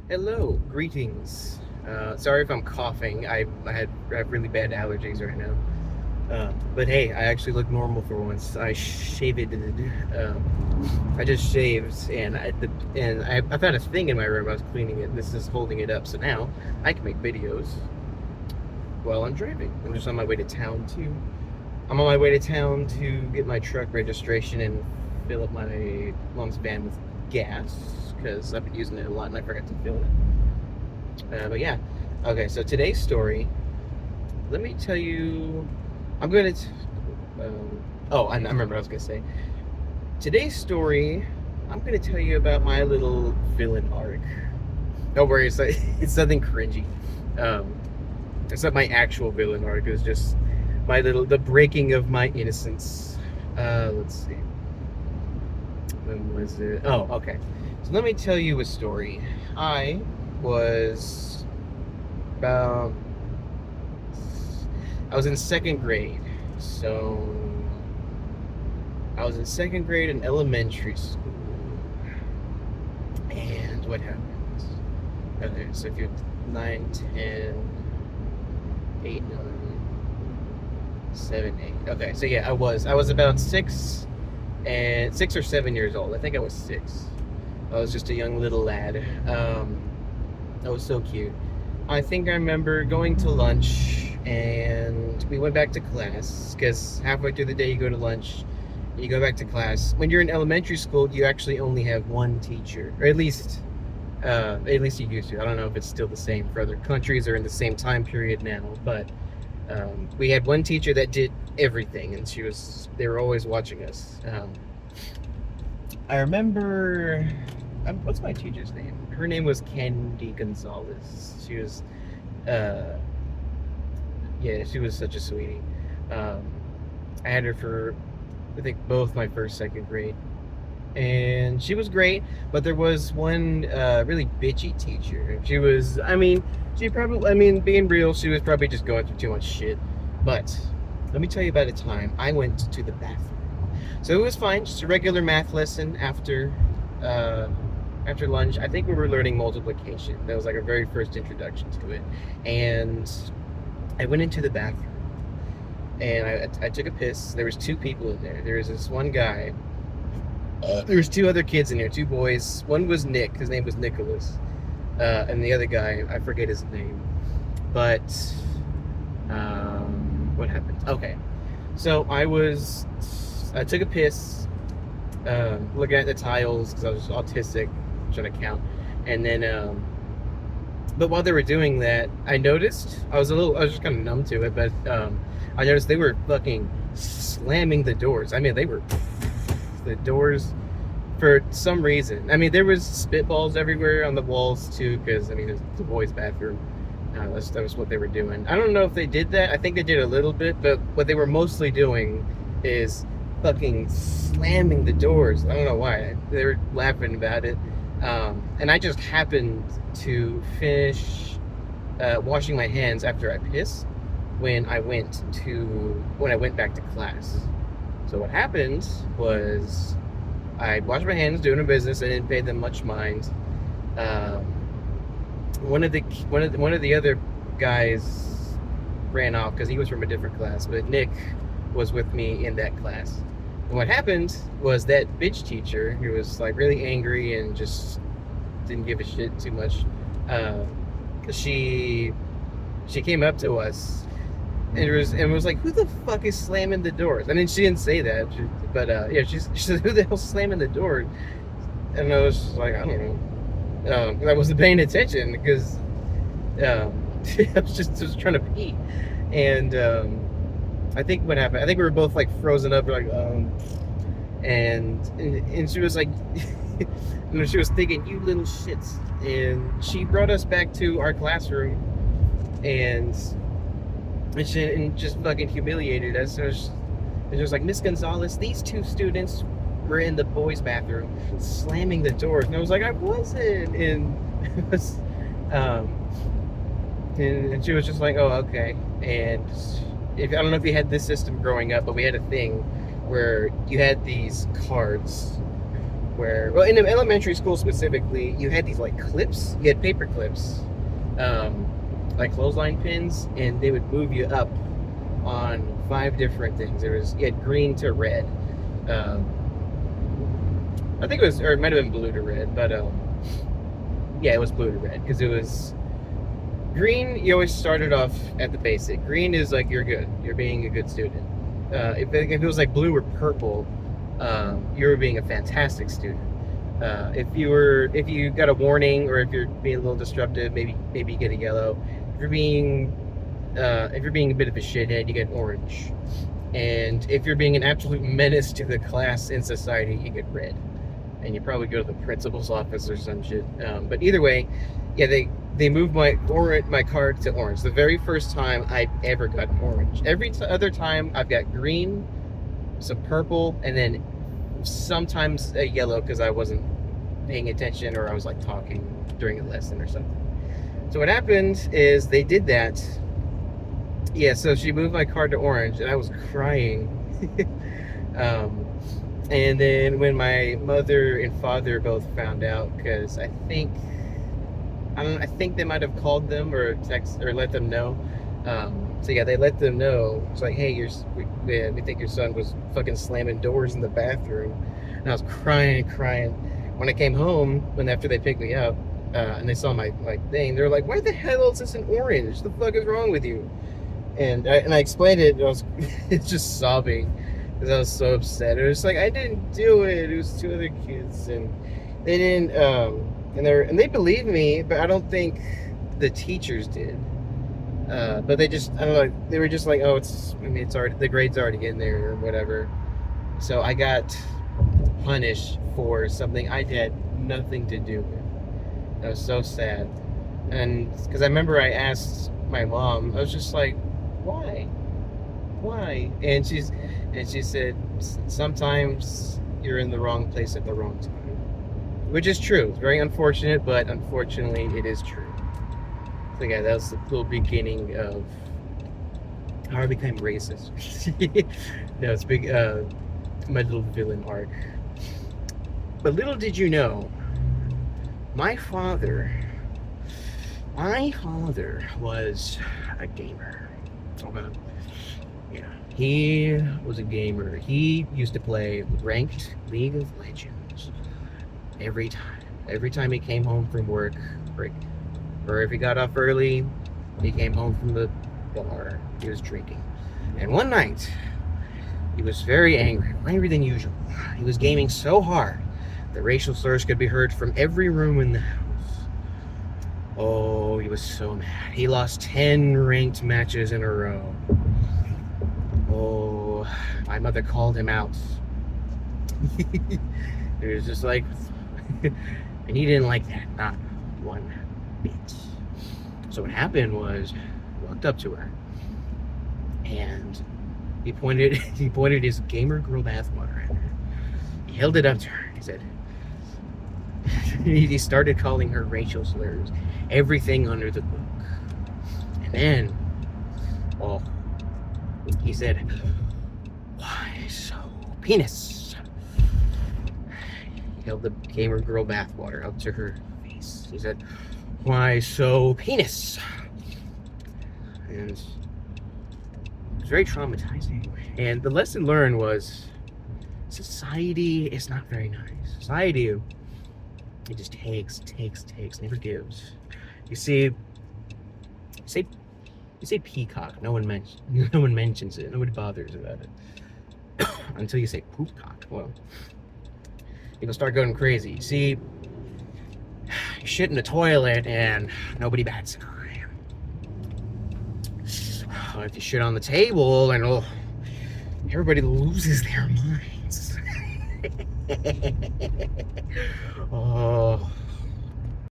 Hello, greetings. Sorry if I'm coughing. I have really bad allergies right now. But hey, I actually look normal for once. I shaved. I just shaved, I found a thing in my room. I was cleaning it. This is holding it up, so now I can make videos while I'm driving. I'm just on my way to town too. I'm on my way to town to get my truck registration and fill up my mom's van with gas because I've been using it a lot and I forgot to fill it. But yeah, okay. So today's story. Let me tell you. I'm gonna. Oh, I remember what I was gonna say. Today's story. I'm gonna tell you about my little villain arc. Don't worry, it's nothing cringy. Um, it's not my actual villain arc. It was just the breaking of my innocence. Let's see. When was it? Oh, okay. So let me tell you a story. I was about I was in second grade. So I was in second grade in elementary school. And what happened? Okay, so if you're 9, 10, 8, 9, 7, 8. Okay, so yeah, I was about 6 or 7 years old. I think I was 6. I was just a young little lad. I was so cute. I think I remember going to lunch and we went back to class because halfway through the day you go to lunch, you go back to class. When you're in elementary school, you actually only have one teacher, or at least you used to. I don't know if it's still the same for other countries or in the same time period now, but we had one teacher that did everything, and they were always watching us. I remember, what's my teacher's name? Her name was Candy Gonzalez. She was, uh, yeah, she was such a sweetie. Um, I had her for, I think, both my first, second grade. And she was great, but there was one really bitchy teacher. Being real, she was probably just going through too much shit. But let me tell you about a time I went to the bathroom. So it was fine, just a regular math lesson uh, after lunch. I think we were learning multiplication. That was like our very first introduction to it. And I went into the bathroom and I took a piss. There was two people in there. There was this one guy. There was two other kids in there, two boys. One was Nick. His name was Nicholas. And the other guy, I forget his name. But what happened? Okay. So I took a piss, looking at the tiles because I was autistic, trying to count. And then, but while they were doing that, I noticed, I was just kind of numb to it, but I noticed they were fucking slamming the doors. The doors, for some reason. There was spitballs everywhere on the walls too, because it's the boys' bathroom. That was what they were doing. I don't know if they did that. I think they did a little bit, but what they were mostly doing is fucking slamming the doors. I don't know why. They were laughing about it. And I just happened to finish washing my hands after I pissed when I went back to class. So what happened was I washed my hands doing a business. I didn't pay them much mind. One of the other guys ran off because he was from a different class, but Nick was with me in that class. And what happened was that bitch teacher, who was like really angry and just didn't give a shit too much, she came up to us and was like, "Who the fuck is slamming the doors?" She didn't say that, but yeah, she said, "Who the hell's slamming the door?" And I was just like, I don't know. I wasn't paying attention because I was just trying to pee, and I think what happened. I think we were both like frozen up, like, and she was like, she was thinking, "You little shits," and she brought us back to our classroom, and just fucking humiliated us. It was like, "Miss Gonzalez, these two students were in the boys' bathroom slamming the doors." And I was like, "I wasn't." And it was, and she was just like, "Oh, okay." And I don't know if you had this system growing up, but we had a thing where you had these cards. where, well, in the elementary school specifically, you had these like clips. You had paper clips, like clothesline pins, and they would move you up on 5 different things. You had green to red. I think it was, or it might have been blue to red, but yeah, it was blue to red because it was green. You always started off at the basic. Green is like you're good, you're being a good student. If it was like blue or purple, you were being a fantastic student. If you got a warning, or if you're being a little disruptive, maybe you get a yellow. If you're being a bit of a shithead, you get orange. And if you're being an absolute menace to the class and society, you get red. And you probably go to the principal's office or some shit. But either way, yeah, they moved my card to orange. The very first time I ever got orange. Every other time I've got green, some purple, and then sometimes a yellow because I wasn't paying attention, or I was like talking during a lesson or something. So what happened is they did that. Yeah, so she moved my card to orange, and I was crying. And then when my mother and father both found out, because I think they might have called them or text or let them know. So yeah, they let them know. It's like, hey, we think your son was fucking slamming doors in the bathroom. And I was crying. When I came home, after they picked me up, and they saw my thing, they were like, why the hell is this in orange? The fuck is wrong with you? And I explained it. It's just sobbing because I was so upset. It was like, I didn't do it. It was 2 other kids, and they didn't. And they believed me, but I don't think the teachers did. But they just, I don't know. They were just like, oh, it's already, the grade's already in there or whatever. So I got punished for something I had nothing to do with. I was so sad, and because I remember I asked my mom, I was just like, why? And she said, sometimes you're in the wrong place at the wrong time. Which is true. It's very unfortunate, but unfortunately it is true. So yeah, that was the little beginning of how I became racist. No, it's big, my little villain arc. But little did you know, my father was a gamer. Yeah, he was a gamer. He used to play ranked League of Legends every time he came home from work break, or if he got off early, he came home from the bar, he was drinking. And one night he was very angry, more angry than usual. He was gaming so hard the racial slurs could be heard from every room in the house. Oh, he was so mad. He lost 10 ranked matches in a row. Oh, my mother called him out. It was just like, and he didn't like that, not one bit. So what happened was, he walked up to her, and he pointed his gamer girl bathwater at her. He held it up to her. He said, he started calling her racial slurs, everything under the book. And then, he said, why so penis? He held the gamer girl bathwater up to her face. He said, why so penis? And it was very traumatizing. And the lesson learned was, society is not very nice. Society, it just takes, never gives. You say peacock, no one mentions it, nobody bothers about it. Until you say poopcock. Well, people start going crazy. You see, you shit in the toilet and nobody bats an eye. If you shit on the table and everybody loses their minds. Oh,